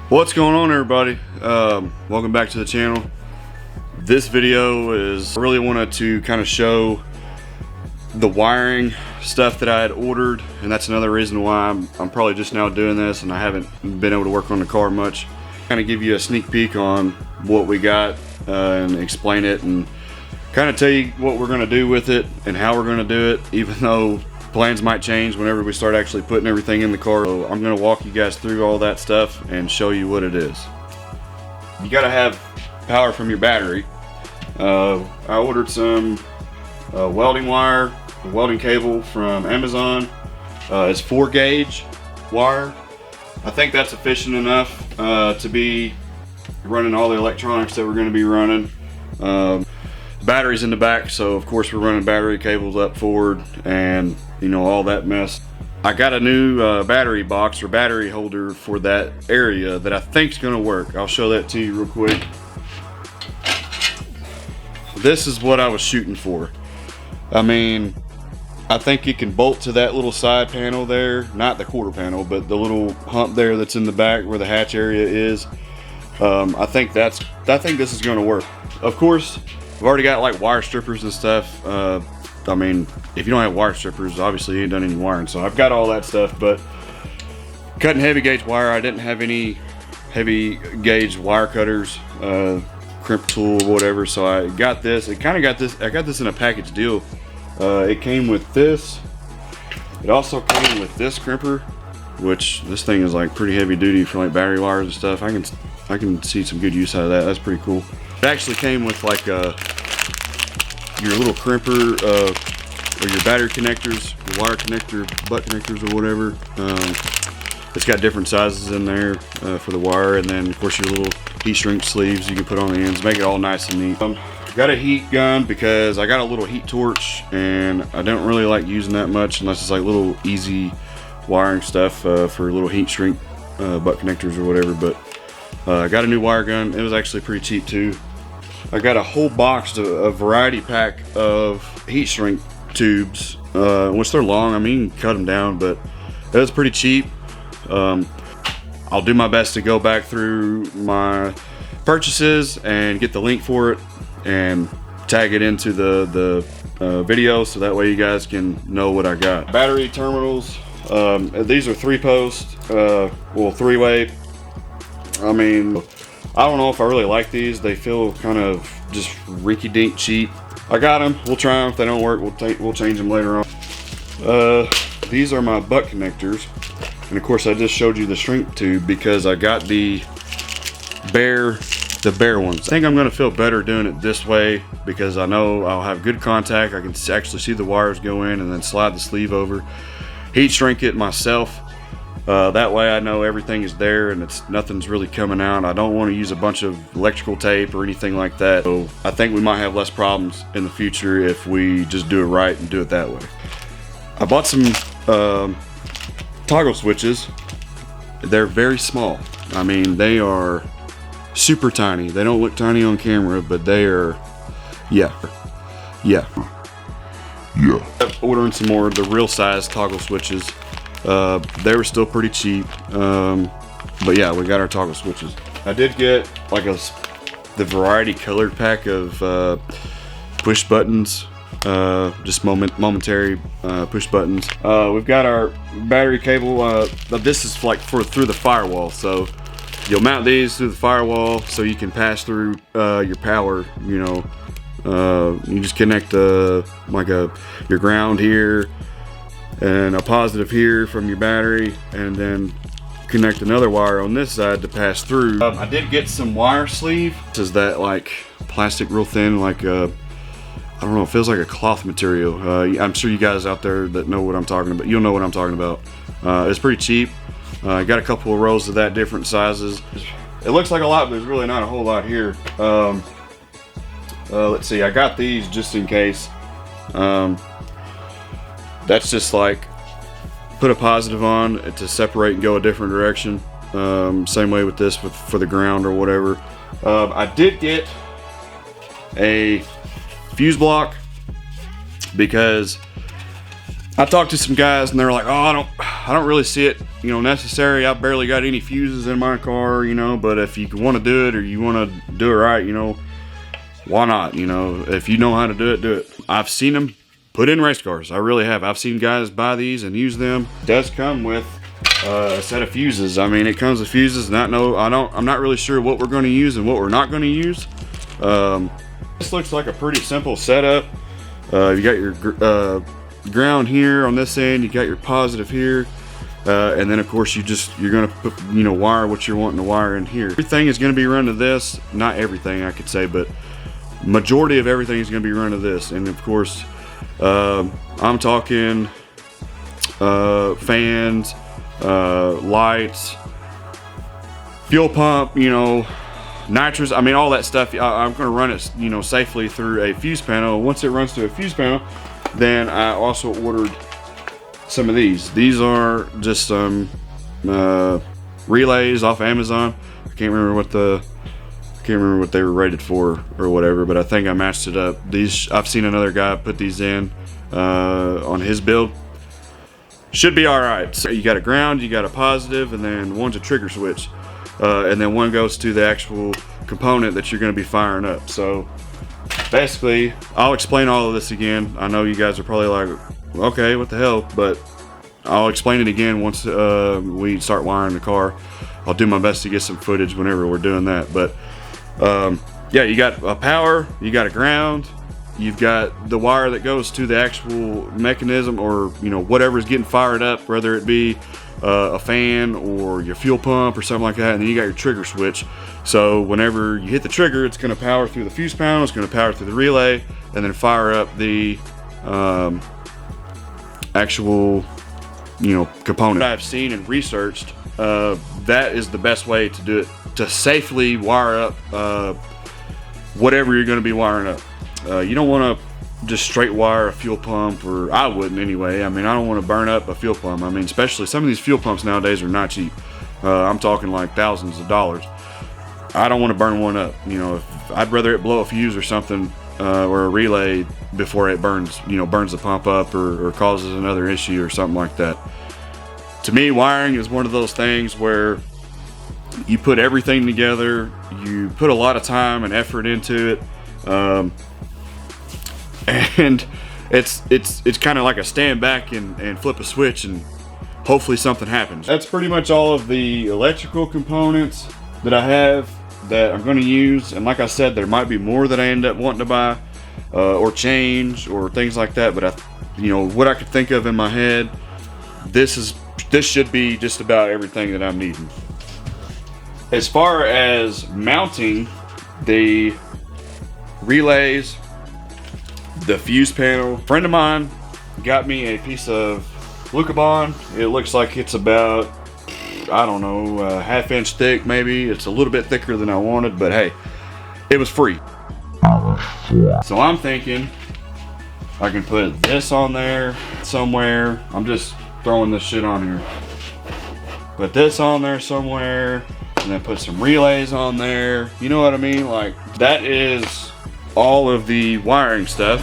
What's going on, everybody? Welcome back to the channel. This video is, I really wanted to kind of show the wiring stuff that I had ordered, and that's another reason why I'm probably just now doing this and I haven't been able to work on the car much. Kind of give you a sneak peek on what we got and explain it and kind of tell you what we're going to do with it and how we're going to do it, even though plans might change whenever we start actually putting everything in the car. So I'm going to walk you guys through all that stuff and show you what it is. You got to have power from your battery. I ordered some welding wire, a welding cable from Amazon. It's 4 gauge wire. I think that's efficient enough to be running all the electronics that we're going to be running. Batteries in the back, so of course we're running battery cables up forward and you know, all that mess. I got a new battery box or battery holder for that area that I think is going to work. I'll show that to you real quick. This is what I was shooting for. I mean, I think it can bolt to that little side panel there, not the quarter panel, but the little hump there that's in the back where the hatch area is. I think this is going to work. Of course, I've already got like wire strippers and stuff. I mean, if you don't have wire strippers, obviously you ain't done any wiring. So I've got all that stuff, but cutting heavy gauge wire, I didn't have any heavy gauge wire cutters, crimp tool or whatever. So I got this. I got this in a package deal. It came with this. It also came with this crimper, which this thing is like pretty heavy duty for like battery wires and stuff. I can see some good use out of that. That's pretty cool. It actually came with like your little crimper or your battery connectors, your wire connector, butt connectors or whatever. It's got different sizes in there for the wire, and then of course your little heat shrink sleeves you can put on the ends, make it all nice and neat. Got a heat gun because I got a little heat torch and I don't really like using that much unless it's like little easy wiring stuff for little heat shrink butt connectors or whatever. But I got a new wire gun. It was actually pretty cheap too. I got a whole box, a variety pack of heat shrink tubes, which they're long. I mean, you can cut them down, but it was pretty cheap. I'll do my best to go back through my purchases and get the link for it and tag it into the video, so that way you guys can know what I got. Battery terminals. These are 3-post, well, 3-way. I mean, I don't know if I really like these. They feel kind of just rinky-dink cheap. I got them. We'll try them. If they don't work, we'll change them later on. These are my butt connectors, and of course I just showed you the shrink tube because I got the bare ones. I think I'm going to feel better doing it this way because I know I'll have good contact. I can actually see the wires go in and then slide the sleeve over, heat shrink it myself. That way I know everything is there and nothing's really coming out. I don't want to use a bunch of electrical tape or anything like that. So I think we might have less problems in the future if we just do it right and do it that way. I bought some toggle switches. They're very small. I mean, they are super tiny. They don't look tiny on camera, but they are, yeah. I'm ordering some more of the real size toggle switches. They were still pretty cheap, but yeah, we got our toggle switches. I did get like the variety colored pack of push buttons, just momentary push buttons. We've got our battery cable. This is like through the firewall, so you'll mount these through the firewall so you can pass through your power. You know, you just connect like your ground here and a positive here from your battery, and then connect another wire on this side to pass through. I did get some wire sleeve. This is that like plastic, real thin, like I don't know, it feels like a cloth material. I'm sure you guys out there that know what I'm talking about, you'll know what I'm talking about. It's pretty cheap. I got a couple of rows of that, different sizes. It looks like a lot, but there's really not a whole lot here. Let's see, I got these just in case. That's just like put a positive on to separate and go a different direction. Same way with this for the ground or whatever. I did get a fuse block because I talked to some guys and they're like, oh, I don't really see it, you know, necessary. I barely got any fuses in my car, you know, but if you want to do it or you want to do it right, you know, why not? You know, if you know how to do it, do it. I've seen them put in race cars. I really have. I've seen guys buy these and use them. It does come with a set of fuses. I mean, it comes with fuses, and I'm not really sure what we're going to use and what we're not going to use. This looks like a pretty simple setup. You got your ground here on this end, you got your positive here, and then of course you're going to put, you know, wire what you're wanting to wire in here. Everything is going to be run to this. Not everything, I could say, but majority of everything is going to be run to this. And of course, I'm talking fans, lights, fuel pump, you know, nitrous, I mean, all that stuff. I'm going to run it, you know, safely through a fuse panel. Once it runs through a fuse panel, then I also ordered some of these. These are just some relays off Amazon. I can't remember what they were rated for or whatever, but I think I matched it up. These, I've seen another guy put these in on his build. Should be all right. So you got a ground, you got a positive, and then one's a trigger switch. And then one goes to the actual component that you're going to be firing up. So basically, I'll explain all of this again. I know you guys are probably like, okay, what the hell? But I'll explain it again once we start wiring the car. I'll do my best to get some footage whenever we're doing that. But yeah, you got a power, you got a ground, you've got the wire that goes to the actual mechanism, or, you know, whatever is getting fired up, whether it be a fan or your fuel pump or something like that. And then you got your trigger switch. So whenever you hit the trigger, it's going to power through the fuse panel, it's going to power through the relay, and then fire up the actual, you know, component. I've seen and researched, that is the best way to do it, to safely wire up whatever you're going to be wiring up. You don't want to just straight wire a fuel pump, or I wouldn't anyway. I mean, I don't want to burn up a fuel pump. I mean, especially some of these fuel pumps nowadays are not cheap. I'm talking like thousands of dollars. I don't want to burn one up. You know, I'd rather it blow a fuse or something, or a relay, before it burns, you know, burns the pump up or causes another issue or something like that. To me, wiring is one of those things where you put everything together, you put a lot of time and effort into it. And it's kind of like a stand back and flip a switch and hopefully something happens. That's pretty much all of the electrical components that I have that I'm going to use. And like I said, there might be more that I end up wanting to buy or change or things like that. But you know, what I could think of in my head, this should be just about everything that I'm needing. As far as mounting the relays, the fuse panel, a friend of mine got me a piece of Lucabond. It looks like it's about, I don't know, a half-inch thick maybe. It's a little bit thicker than I wanted, but hey, it was free. So I'm thinking I can put this on there somewhere. I'm just throwing this shit on here. Put this on there somewhere, and then put some relays on there. You know what I mean? Like, that is all of the wiring stuff.